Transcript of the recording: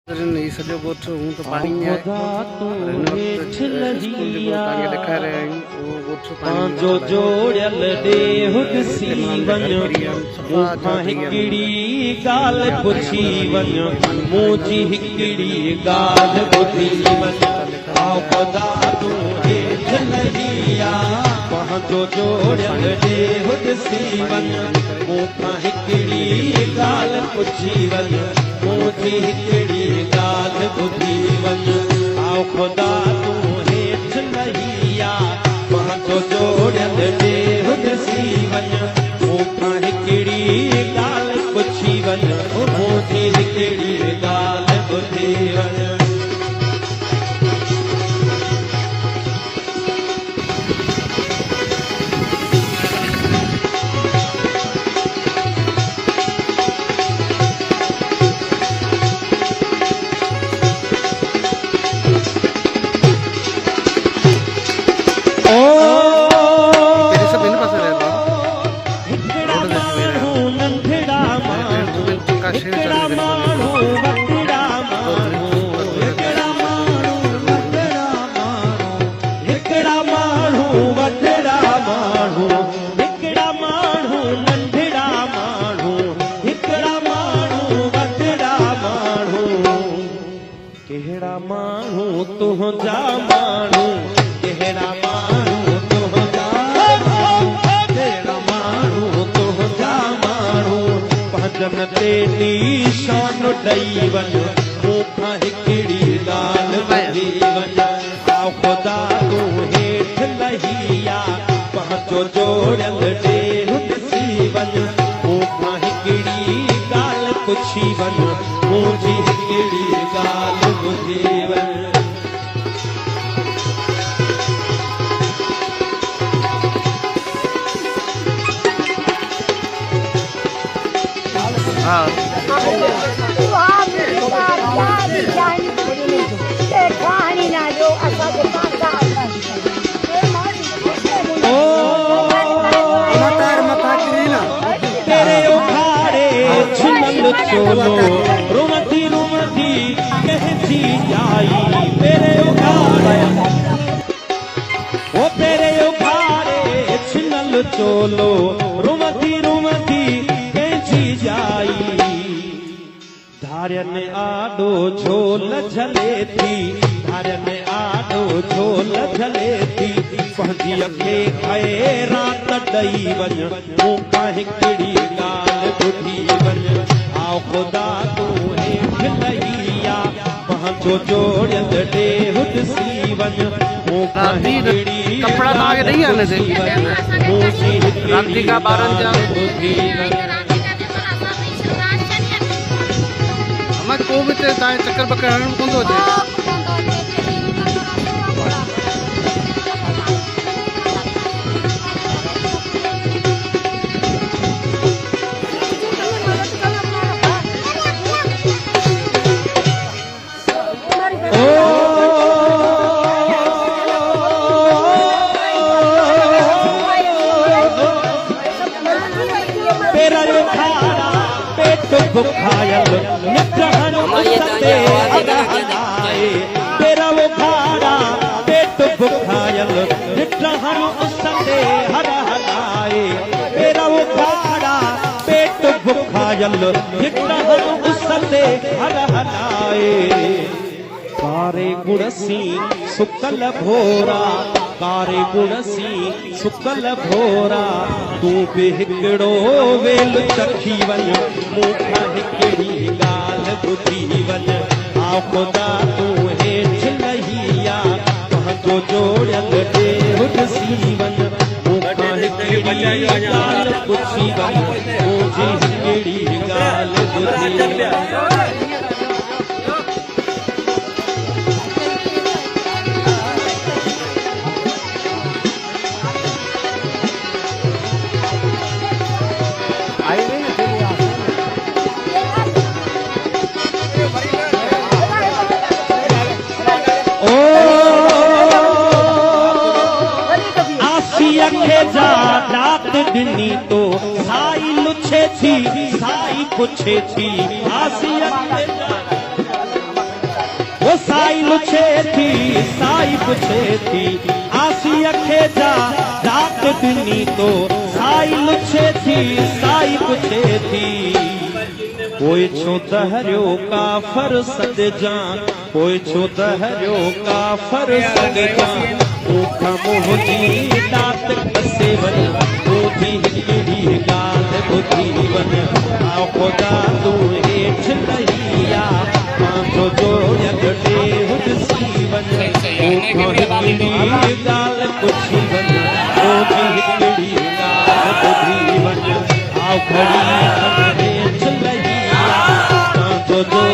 नहीं सजो गोठो हूं तो पानी में स्कूल जो तांगे देखा रहे हैं वो गोठो पानी जो जोड़ल दे हुद सीवन मुखा हिकड़ी गाल पुछी वन मुंजी हिकड़ी गाल पुछी वन आओ खुदा तू हेठ लहिया वहां जो जोड़ल दे हुद सीवन मुखा हिकड़ी गाल पुछी वन मुंजी हिकड़ी गाल पुछी वन आओ खुदा तू हेठ लहिया वहां जो जोड़ल दे हुद सीवन मुखा हिकड़ी गाल पुछी वन मुंजी हिकड़ी गाल पुछी वन तुझा मानू केड़ा मानू तुझा केड़ा मानू तुझा मानू भजन ते निशान ॾेई वञ मूंखां हिकिड़ी ॻाल्हि ॿुधी वञ आओ खुदा तूं हेठ लहिया पंहिंजो जोड़ियल ॾेर ॾिसी वञ मूंखां हिकिड़ी ॻाल्हि पुछी वञ मुंहिंजी हिकिड़ी ॻाल्हि ॿुधी वञ तेरे उखाड़े छिनल चोलो रुमती रुमती कहती जाई तेरे उखाड़े ओ तेरे उखाड़े छिनल चोलो रुमती रुमती कहती जाई धार्यन आडो झोल झले थी धार्यन आडो झोल झले थी पंहिंजी अखे खाए रात ॾेई वञ मूंखां हिकिड़ी ॻाल्हि ॿुधी वञ आओ खुदा तूं हेठ लहिया पंहिंजो जोड़ियल ॾेर ॾिसी वञ मूंखां हिकिड़ी कपड़ा तव्हांखे ॾेई आने दे मुंहिंजी हिकिड़ी ॻाल्हि ॿुधी वञ मैं को भी ते ताए चक्कर बकर हरण कोन थो अचे बुखायल नित्रहन उसते हराए तेरा वो खाड़ा पेट बुखायल नित्रहन उसते हराए तेरा वो खाड़ा पेट बुखायल नित्रहन उसते हराए कारे गुणसी सुकल भोरा कारे गुणसी सुकल भोरा तू बि हिकिड़ो वेल चखी वञ मूंखां हिकिड़ी ॻाल्हि ॿुधी वञ आओ खुदा तूं हेठ लहिया पंहिंजो जोड़ियल ॾेर ॾिसी वञ मूंखां हिकिड़ी ॻाल्हि पुछी वञ मुंहिंजी हिकिड़ी ॻाल्हि ॿुधी वञ रात ॾिनी तो साई लुछे थी साई पुछे थी आसिया साई लुछे थी साई पुछे थी आसी अखे जा रात दिनी तो साई लुछे थी साई पुछे थी कोई छो तहरियो काफर सद जा कोई छो तहरियो काफर सद जा ओखा मोहजी दात कसे वन ओधी हिकड़ी गाल बुधी वन आ खुदा तू हेठ लहिया माथो जो जगटे हुद सीवन ओखा हिकड़ी गाल पुछी वन ओधी हिकड़ी गाल बुधी वन आ खड़ी हेठ लहिया माथो जो